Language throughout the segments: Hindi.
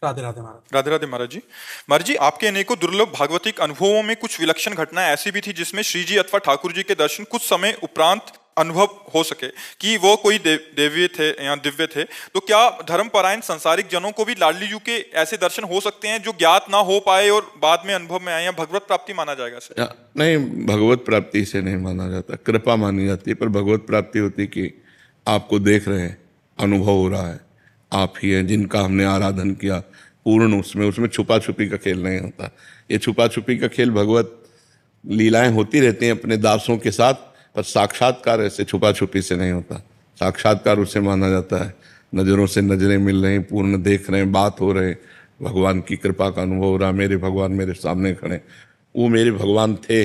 राधे राधे महाराज। राधे राधे महाराज जी। महाराज जी, आपके अनेकों दुर्लभ भागवतिक अनुभवों में कुछ विलक्षण घटनाएं ऐसी भी थी जिसमें श्री जी अथवा ठाकुर जी के दर्शन कुछ समय उपरांत अनुभव हो सके कि वो कोई देवीय थे या दिव्य थे। तो क्या धर्मपरायण संसारिक जनों को भी लाडली जी के ऐसे दर्शन हो सकते हैं जो ज्ञात ना हो पाए और बाद में अनुभव में आए, या भगवत प्राप्ति माना जाएगा सर? नहीं, भगवत प्राप्ति से नहीं माना जाता, कृपा मानी जाती है। पर भगवत प्राप्ति होती कि आपको देख रहे हैं, अनुभव हो रहा है, आप ही हैं जिनका हमने आराधन किया पूर्ण। उसमें छुपा छुपी का खेल नहीं होता। ये छुपा छुपी का खेल भगवत लीलाएं होती रहती हैं अपने दासों के साथ, पर साक्षात्कार ऐसे छुपा छुपी से नहीं होता। साक्षात्कार उसे माना जाता है नज़रों से नज़रें मिल रही, पूर्ण देख रहे हैं, बात हो रहे, भगवान की कृपा का अनुभव हो रहा, मेरे भगवान मेरे सामने खड़े। वो मेरे भगवान थे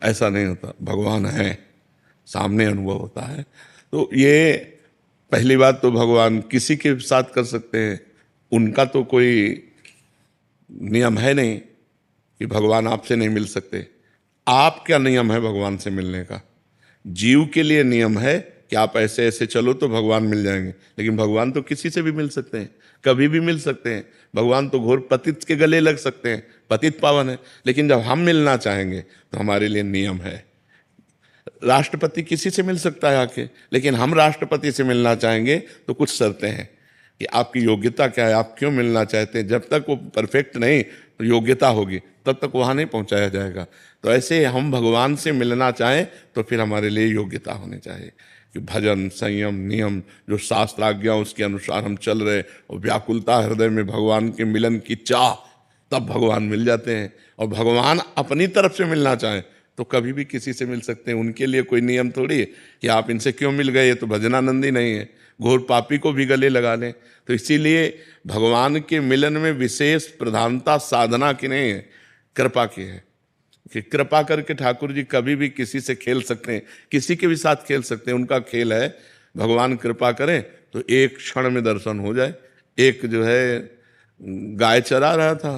ऐसा नहीं होता, भगवान है, सामने अनुभव होता है। तो ये पहली बात तो भगवान किसी के साथ कर सकते हैं, उनका तो कोई नियम है नहीं कि भगवान आपसे नहीं मिल सकते। आप क्या नियम है भगवान से मिलने का? जीव के लिए नियम है कि आप ऐसे ऐसे चलो तो भगवान मिल जाएंगे, लेकिन भगवान तो किसी से भी मिल सकते हैं, कभी भी मिल सकते हैं। भगवान तो घोर पतित के गले लग सकते हैं, पतित पावन है। लेकिन जब हम मिलना चाहेंगे तो हमारे लिए नियम है। राष्ट्रपति किसी से मिल सकता है आके, लेकिन हम राष्ट्रपति से मिलना चाहेंगे तो कुछ शर्तें हैं कि आपकी योग्यता क्या है, आप क्यों मिलना चाहते हैं। जब तक वो परफेक्ट नहीं तो योग्यता होगी, तब तक वहाँ नहीं पहुँचाया जाएगा। तो ऐसे हम भगवान से मिलना चाहें तो फिर हमारे लिए योग्यता होनी चाहिए कि भजन, संयम, नियम, जो शास्त्र आज्ञा उसके अनुसार हम चल रहे, और व्याकुलता हृदय में भगवान के मिलन की चाह, तब भगवान मिल जाते हैं। और भगवान अपनी तरफ से मिलना चाहें तो कभी भी किसी से मिल सकते हैं। उनके लिए कोई नियम थोड़ी है कि आप इनसे क्यों मिल गए, ये तो भजनानंदी नहीं है, घोर पापी को भी गले लगा लें। तो इसीलिए भगवान के मिलन में विशेष प्रधानता साधना की नहीं है, कृपा की है। कि कृपा करके ठाकुर जी कभी भी किसी से खेल सकते हैं, किसी के भी साथ खेल सकते हैं। उनका खेल है, भगवान कृपा करें तो एक क्षण में दर्शन हो जाए। एक जो है गाय चरा रहा था,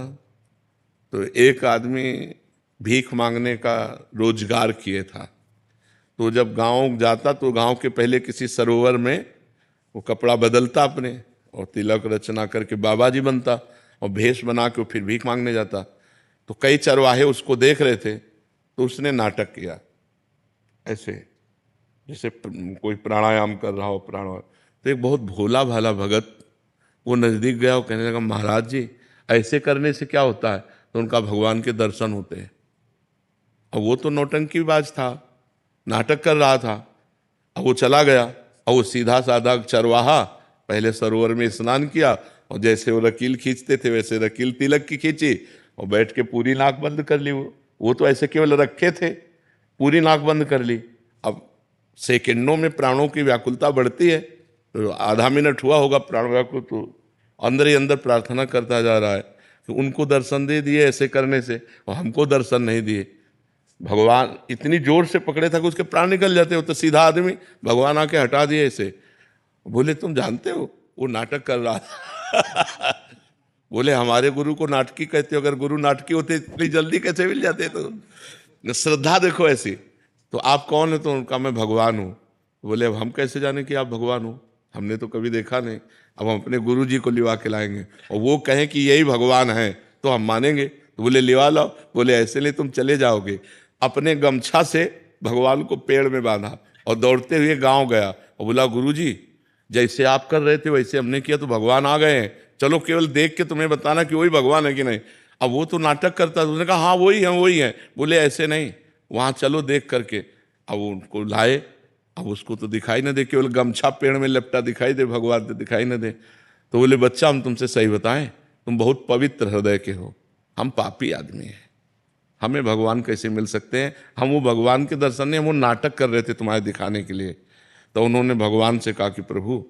तो एक आदमी भीख मांगने का रोजगार किए था। तो जब गांव जाता तो गांव के पहले किसी सरोवर में वो कपड़ा बदलता अपने, और तिलक रचना करके बाबा जी बनता, और भेष बना के फिर भीख मांगने जाता। तो कई चरवाहे उसको देख रहे थे, तो उसने नाटक किया ऐसे, जैसे कोई प्राणायाम कर रहा हो, प्राणायाम। तो एक बहुत भोला भाला भगत वो नज़दीक गया और कहने लगा, महाराज जी ऐसे करने से क्या होता है? तो उनका भगवान के दर्शन होते हैं। और वो तो नौटंकीबाज था, नाटक कर रहा था। अब वो चला गया, और वो सीधा साधा चरवाहा पहले सरोवर में स्नान किया, और जैसे वो रकील खींचते थे वैसे रकील तिलक की खींची, और बैठ के पूरी नाक बंद कर ली। वो तो ऐसे केवल रखे थे, पूरी नाक बंद कर ली। अब सेकंडों में प्राणों की व्याकुलता बढ़ती है, तो आधा मिनट हुआ होगा प्राण व्याकुल, तो अंदर ही अंदर प्रार्थना करता जा रहा है कि उनको दर्शन दे दिए ऐसे करने से, और हमको दर्शन नहीं दिए। भगवान इतनी जोर से पकड़े था कि उसके प्राण निकल जाते हो। तो सीधा आदमी, भगवान आके हटा दिए ऐसे। बोले, तुम जानते हो वो नाटक कर रहा था। बोले, हमारे गुरु को नाटकी कहते हो, अगर गुरु नाटकी होते इतनी जल्दी कैसे मिल जाते? तो श्रद्धा देखो ऐसी। तो आप कौन है? तो उनका, मैं भगवान हूँ। बोले, अब हम कैसे जाने कि आप भगवान हो? हमने तो कभी देखा नहीं। अब हम अपने गुरु जी को लिवा के लाएंगे, और वो कहें कि यही भगवान है तो हम मानेंगे। तो बोले, लिवा लाओ। बोले, ऐसे नहीं, तुम चले जाओगे। अपने गमछा से भगवान को पेड़ में बांधा और दौड़ते हुए गांव गया, और बोला, गुरुजी जैसे आप कर रहे थे वैसे हमने किया तो भगवान आ गए हैं, चलो केवल देख के तुम्हें बताना कि वही भगवान है कि नहीं। अब वो तो नाटक करता था, उसने कहा हाँ वही है वही है। बोले, ऐसे नहीं, वहाँ चलो देख करके। अब उनको लाए, अब उसको तो दिखाई न दे, केवल गमछा पेड़ में लपटा दिखाई दे, भगवान तो दिखाई न दे। तो बोले, बच्चा हम तुमसे सही बताएं, तुम बहुत पवित्र हृदय के हो, हम पापी आदमी हैं, हमें भगवान कैसे मिल सकते हैं? हम वो भगवान के दर्शन नहीं, हम वो नाटक कर रहे थे तुम्हारे दिखाने के लिए। तो उन्होंने भगवान से कहा कि प्रभु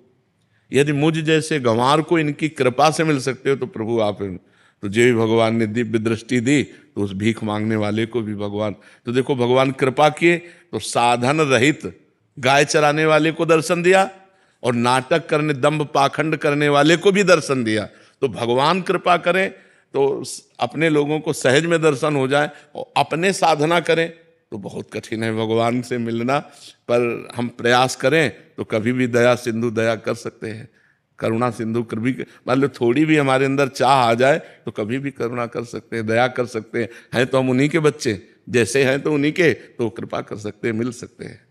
यदि मुझ जैसे गंवार को इनकी कृपा से मिल सकते हो तो प्रभु आप। तो जो भी भगवान ने दिव्य दृष्टि दी तो उस भीख मांगने वाले को भी भगवान, तो देखो भगवान कृपा किए तो साधन रहित गाय चराने वाले को दर्शन दिया, और नाटक करने, दंभ पाखंड करने वाले को भी दर्शन दिया। तो भगवान कृपा करें तो अपने लोगों को सहज में दर्शन हो जाए, और अपने साधना करें तो बहुत कठिन है भगवान से मिलना। पर हम प्रयास करें तो कभी भी दया सिंधु दया कर सकते हैं। करुणा सिंधु कभी मान लो थोड़ी भी हमारे अंदर चाह आ जाए तो कभी भी करुणा कर सकते हैं, दया कर सकते हैं तो हम उन्हीं के बच्चे, जैसे हैं तो उन्हीं के, तो कृपा कर सकते हैं, मिल सकते हैं।